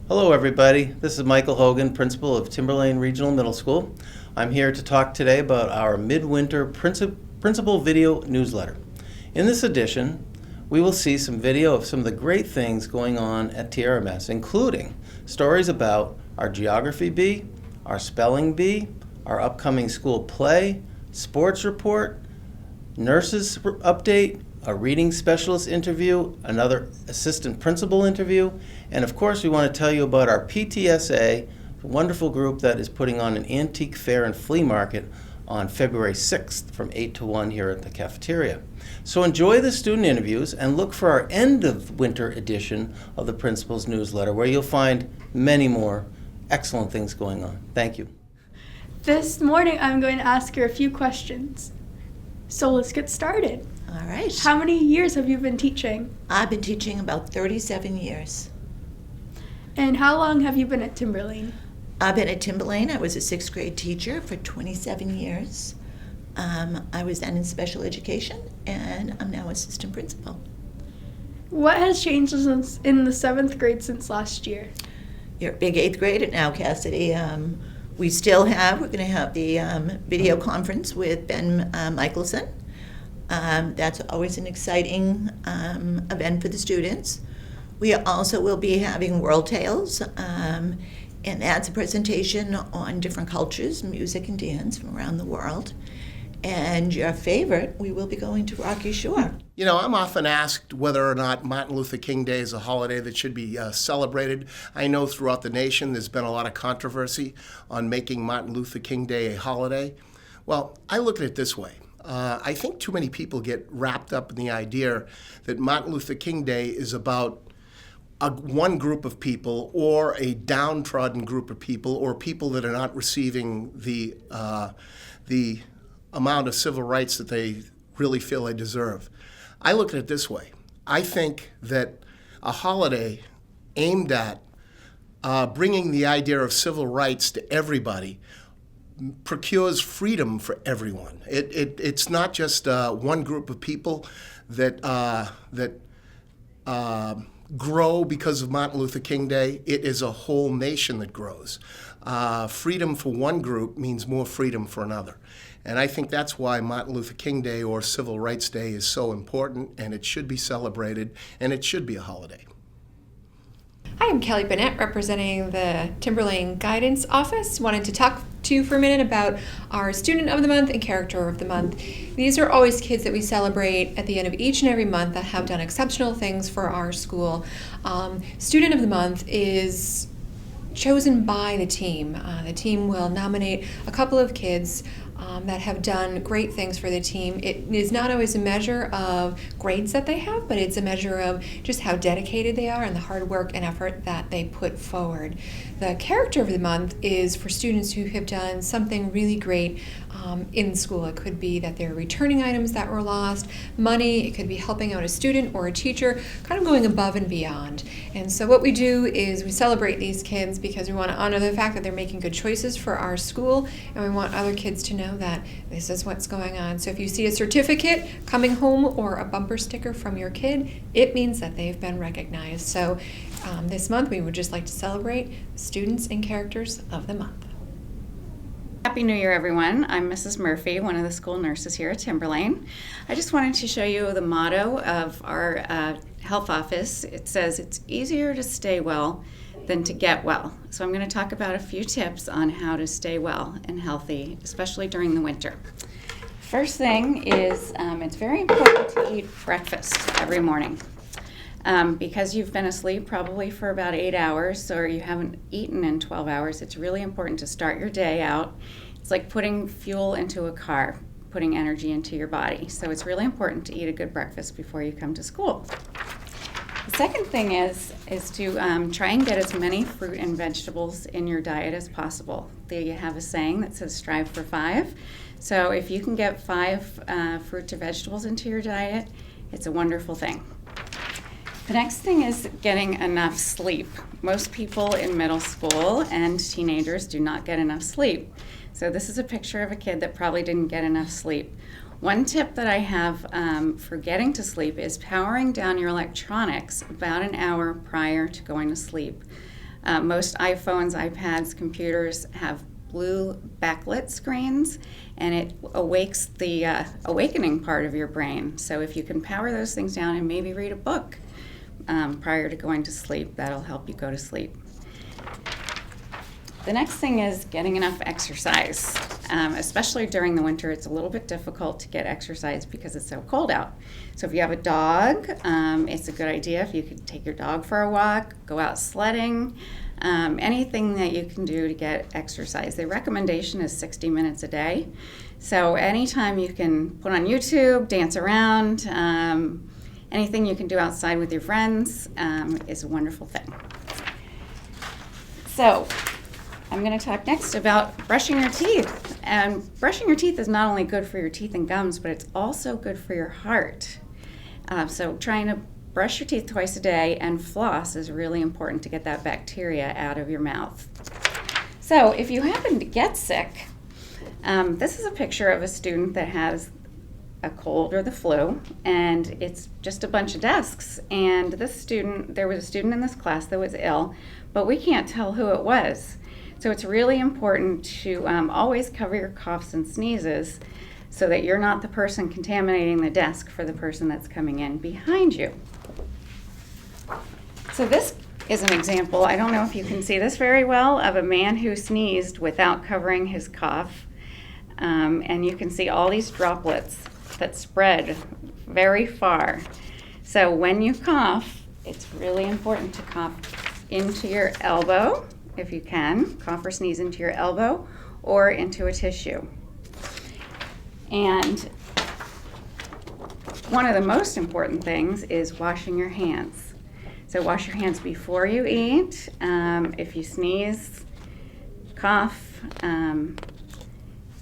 Hello everybody, this is Michael Hogan, principal of Timberlane Regional Middle School. I'm here to talk today about our midwinter principal video newsletter. In this edition, we will see some video of some of the great things going on at TRMS, including stories about our geography bee, our spelling bee, our upcoming school play, sports report, nurses update, a reading specialist interview, another assistant principal interview, and of course we want to tell you about our PTSA, a wonderful group that is putting on an antique fair and flea market on February 6th from 8 to 1 here at the cafeteria. So enjoy the student interviews and look for our end of winter edition of the Principal's Newsletter, where you'll find many more excellent things going on. Thank you. This morning I'm going to ask her a few questions. So let's get started. All right. How many years have you been teaching? I've been teaching about 37 years. And how long have you been at Timberlane? I've been at Timberlane. I was a 6th grade teacher for 27 years. I was then in special education, and I'm now assistant principal. What has changed in the 7th grade since last year? You're a big 8th grader now, Cassidy. We're going to have the video conference with Ben Michelson. That's always an exciting event for the students. We also will be having World Tales, and that's a presentation on different cultures, music and dance from around the world. And your favorite, we will be going to Rocky Shore. You know, I'm often asked whether or not Martin Luther King Day is a holiday that should be celebrated. I know throughout the nation there's been a lot of controversy on making Martin Luther King Day a holiday. Well, I look at it this way. I think too many people get wrapped up in the idea that Martin Luther King Day is about one group of people or a downtrodden group of people or people that are not receiving the amount of civil rights that they really feel they deserve. I look at it this way. I think that a holiday aimed at bringing the idea of civil rights to everybody procures freedom for everyone. It's not just one group of people that grow because of Martin Luther King Day. It is a whole nation that grows. Freedom for one group means more freedom for another. And I think that's why Martin Luther King Day or Civil Rights Day is so important, and it should be celebrated, and it should be a holiday. Hi, I'm Kelly Bennett, representing the Timberlane Guidance Office. Wanted to talk to you for a minute about our Student of the Month and Character of the Month. These are always kids that we celebrate at the end of each and every month that have done exceptional things for our school. Student of the Month is chosen by the team. The team will nominate a couple of kids that have done great things for the team. It is not always a measure of grades that they have, but it's a measure of just how dedicated they are and the hard work and effort that they put forward. The Character of the Month is for students who have done something really great in school. It could be that they're returning items that were lost, money, it could be helping out a student or a teacher, kind of going above and beyond. And so what we do is we celebrate these kids because we want to honor the fact that they're making good choices for our school, and we want other kids to know that this is what's going on. So if you see a certificate coming home or a bumper sticker from your kid, it means that they've been recognized. So this month we would just like to celebrate students and characters of the month. Happy New Year, everyone. I'm Mrs. Murphy, one of the school nurses here at Timberlane. I just wanted to show you the motto of our health office. It says, "It's easier to stay well than to get well." So I'm going to talk about a few tips on how to stay well and healthy, especially during the winter. First thing is it's very important to eat breakfast every morning. Because you've been asleep probably for about 8 hours or you haven't eaten in 12 hours, it's really important to start your day out. It's like putting fuel into a car, putting energy into your body. So it's really important to eat a good breakfast before you come to school. The second thing is to try and get as many fruit and vegetables in your diet as possible. They have a saying that says strive for 5. So if you can get 5 fruits or vegetables into your diet, it's a wonderful thing. The next thing is getting enough sleep. Most people in middle school and teenagers do not get enough sleep. So this is a picture of a kid that probably didn't get enough sleep. One tip that I have for getting to sleep is powering down your electronics about an hour prior to going to sleep. Most iPhones, iPads, computers have blue backlit screens, and it awakes the awakening part of your brain. So if you can power those things down and maybe read a book prior to going to sleep, that'll help you go to sleep. The next thing is getting enough exercise. Especially during the winter, it's a little bit difficult to get exercise because it's so cold out. So if you have a dog, it's a good idea if you could take your dog for a walk, go out sledding, anything that you can do to get exercise. The recommendation is 60 minutes a day. So anytime you can put on YouTube, dance around, anything you can do outside with your friends is a wonderful thing. So I'm going to talk next about brushing your teeth. And brushing your teeth is not only good for your teeth and gums, but it's also good for your heart. So trying to brush your teeth twice a day and floss is really important to get that bacteria out of your mouth. So if you happen to get sick, this is a picture of a student that has a cold or the flu, and it's just a bunch of desks. And there was a student in this class that was ill, but we can't tell who it was. So it's really important to always cover your coughs and sneezes so that you're not the person contaminating the desk for the person that's coming in behind you. So this is an example, I don't know if you can see this very well, of a man who sneezed without covering his cough. And you can see all these droplets that spread very far. So when you cough, it's really important to cough into your elbow, if you can, cough or sneeze into your elbow or into a tissue. And one of the most important things is washing your hands. So wash your hands before you eat. If you sneeze, cough,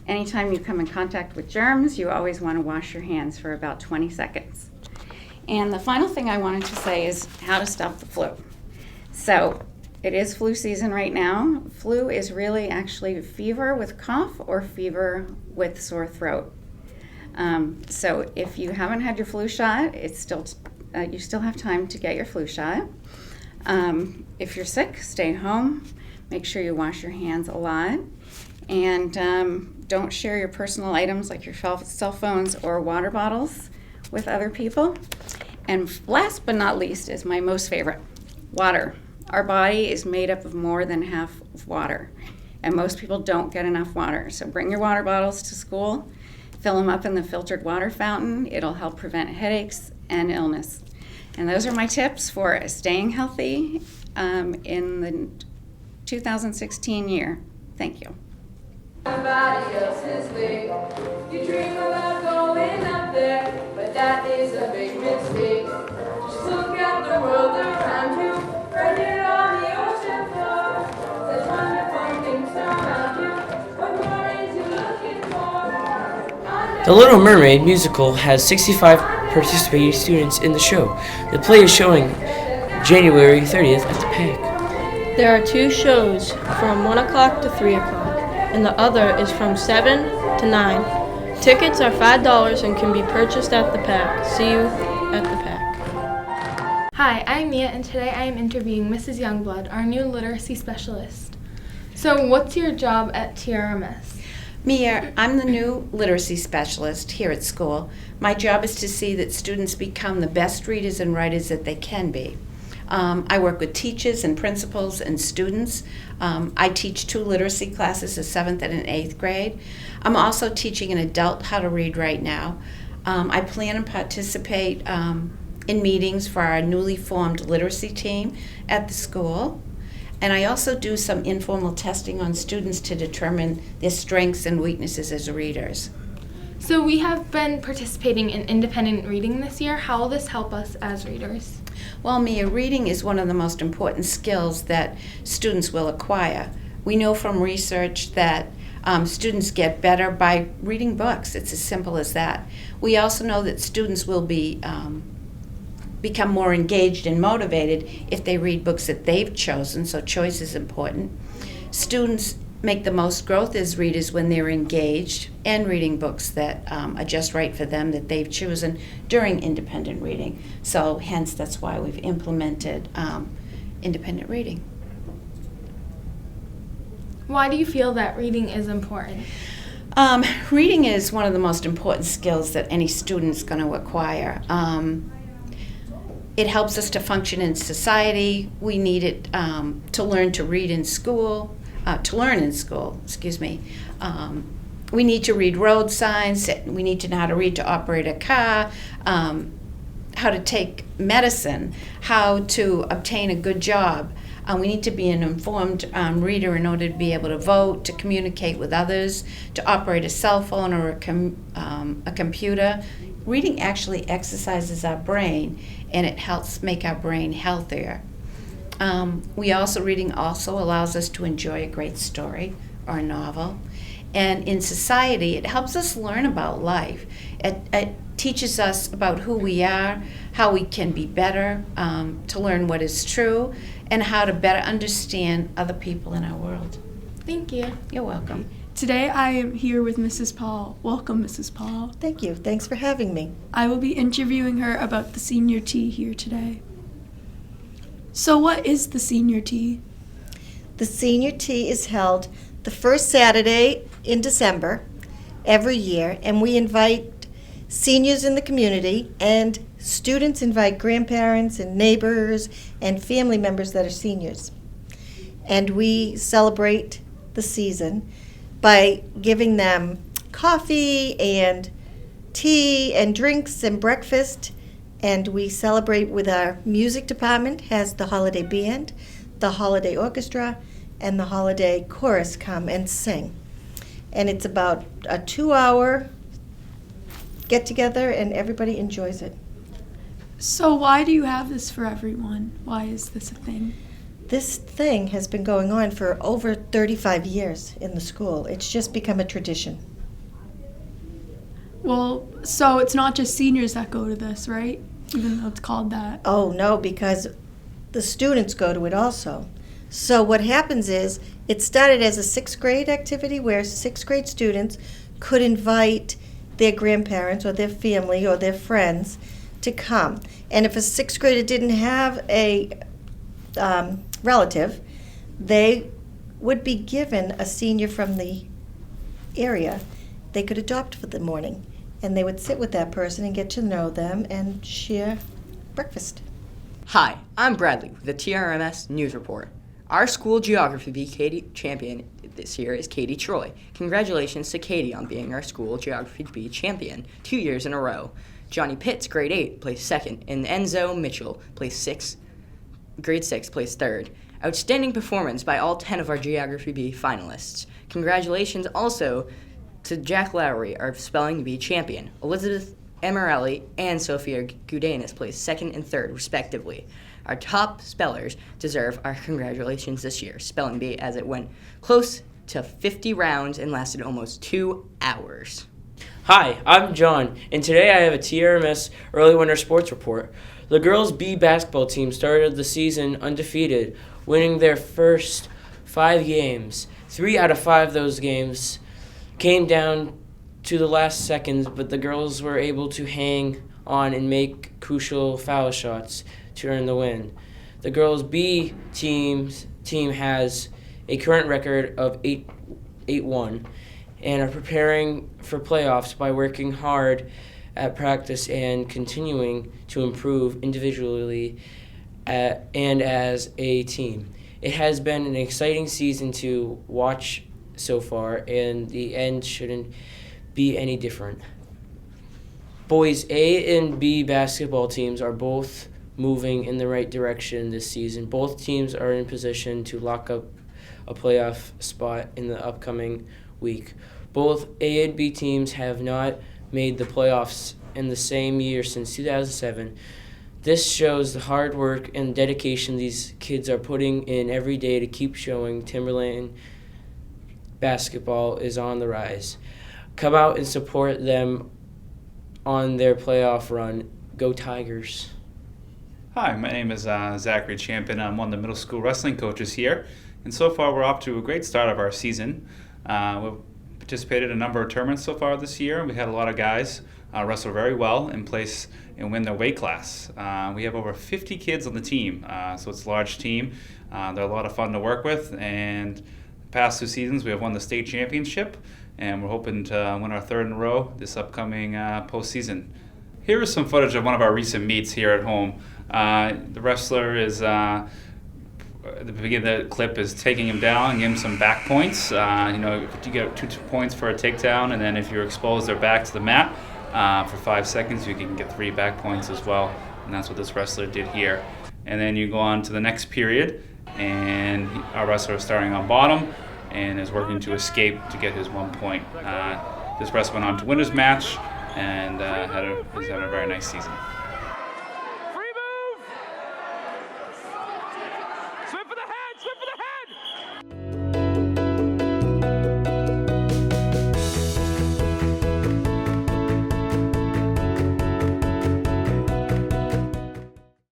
anytime you come in contact with germs, you always want to wash your hands for about 20 seconds. And the final thing I wanted to say is how to stop the flu. So it is flu season right now. Flu is really actually fever with cough or fever with sore throat. So if you haven't had your flu shot, you still have time to get your flu shot. If you're sick, stay home. Make sure you wash your hands a lot. And don't share your personal items like your cell phones or water bottles with other people. And last but not least is my most favorite, water. Our body is made up of more than half of water, and most people don't get enough water. So bring your water bottles to school, fill them up in the filtered water fountain. It'll help prevent headaches and illness. And those are my tips for staying healthy in the 2016 year. Thank you. Somebody else's league. You dream about going up there, but that is a big mistake. Just look at the world around you, right here on the ocean floor. Such wonderful things around you. What more is you looking for? The Little Mermaid musical has 65 participating students in the show. The play is showing January 30th at the PAC. There are 2 shows from 1 o'clock to 3 o'clock, and the other is from 7 to 9. Tickets are $5 and can be purchased at the PAC. See you at the PAC. Hi, I'm Mia, and today I am interviewing Mrs. Youngblood, our new literacy specialist. So what's your job at TRMS? Mia, I'm the new literacy specialist here at school. My job is to see that students become the best readers and writers that they can be. I work with teachers and principals and students. I teach 2 literacy classes, a 7th and an 8th grade. I'm also teaching an adult how to read right now. I plan and participate in meetings for our newly formed literacy team at the school. And I also do some informal testing on students to determine their strengths and weaknesses as readers. So we have been participating in independent reading this year. How will this help us as readers? Well, Mia, reading is one of the most important skills that students will acquire. We know from research that students get better by reading books. It's as simple as that. We also know that students will become more engaged and motivated if they read books that they've chosen, so choice is important. Students make the most growth as readers when they're engaged and reading books that are just right for them, that they've chosen during independent reading. So hence, that's why we've implemented independent reading. Why do you feel that reading is important? Reading is one of the most important skills that any student's going to acquire. It helps us to function in society. We need it to learn to read in school, we need to read road signs. We need to know how to read to operate a car, how to take medicine, how to obtain a good job. We need to be an informed reader in order to be able to vote, to communicate with others, to operate a cell phone or a computer. Reading actually exercises our brain, and it helps make our brain healthier. Reading also allows us to enjoy a great story or a novel. And in society, it helps us learn about life. It teaches us about who we are, how we can be better, to learn what is true, and how to better understand other people in our world. Thank you. You're welcome. Today I am here with Mrs. Paul. Welcome, Mrs. Paul. Thank you. Thanks for having me. I will be interviewing her about the senior tea here today. So what is the senior tea? The senior tea is held the first Saturday in December every year, and we invite seniors in the community, and students invite grandparents and neighbors and family members that are seniors. And we celebrate the season by giving them coffee and tea and drinks and breakfast. And we celebrate with our music department, has the holiday band, the holiday orchestra, and the holiday chorus come and sing. And it's about a 2-hour get-together, and everybody enjoys it. So why do you have this for everyone? Why is this a thing? This thing has been going on for over 35 years in the school. It's just become a tradition. Well, so it's not just seniors that go to this, right? Even though it's called that. Oh, no, because the students go to it also. So what happens is, it started as a 6th grade activity where 6th grade students could invite their grandparents or their family or their friends to come. And if a 6th grader didn't have a relative, they would be given a senior from the area they could adopt for the morning. And they would sit with that person and get to know them and share breakfast. Hi, I'm Bradley with the TRMS News Report. Our school geography Bee champion this year is Katie Troy. Congratulations to Katie on being our school geography Bee champion 2 years in a row. Johnny Pitts, grade 8, placed 2nd, and Enzo Mitchell, grade 6, placed 3rd. Outstanding performance by all 10 of our geography Bee finalists. Congratulations also to Jack Lowry, our spelling bee champion. Elizabeth Emerelli and Sophia Gudanis placed 2nd and 3rd, respectively. Our top spellers deserve our congratulations this year, spelling bee, as it went close to 50 rounds and lasted almost 2 hours. Hi, I'm John, and today I have a TRMS Early Winter Sports Report. The girls' B basketball team started the season undefeated, winning their first 5 games. 3 out of 5 of those games came down to the last seconds, but the girls were able to hang on and make crucial foul shots to earn the win. The girls' B team has a current record of 8-1 and are preparing for playoffs by working hard at practice and continuing to improve individually and as a team. It has been an exciting season to watch so far, and the end shouldn't be any different. Boys A and B basketball teams are both moving in the right direction this season. Both teams are in position to lock up a playoff spot in the upcoming week. Both A and B teams have not made the playoffs in the same year since 2007. This shows the hard work and dedication these kids are putting in every day to keep showing Timberlane basketball is on the rise. Come out and support them on their playoff run. Go Tigers. Hi, my name is Zachary Champion. I'm one of the middle school wrestling coaches here. And so far, we're off to a great start of our season. We've participated in a number of tournaments so far this year. We had a lot of guys wrestle very well and place and win their weight class. We have over 50 kids on the team, so it's a large team. They're a lot of fun to work with, and past 2 seasons, we have won the state championship, and we're hoping to win our 3rd in a row this upcoming postseason. Here is some footage of one of our recent meets here at home. The wrestler is, at the beginning of the clip, is taking him down and giving him some back points. If you get 2 points for a takedown, and then if you're exposed their back to the mat for 5 seconds, you can get 3 back points as well. And that's what this wrestler did here. And then you go on to the next period, and our wrestler is starting on bottom and is working to escape to get his 1 point. This wrestler went on to win his match and has had a very nice season.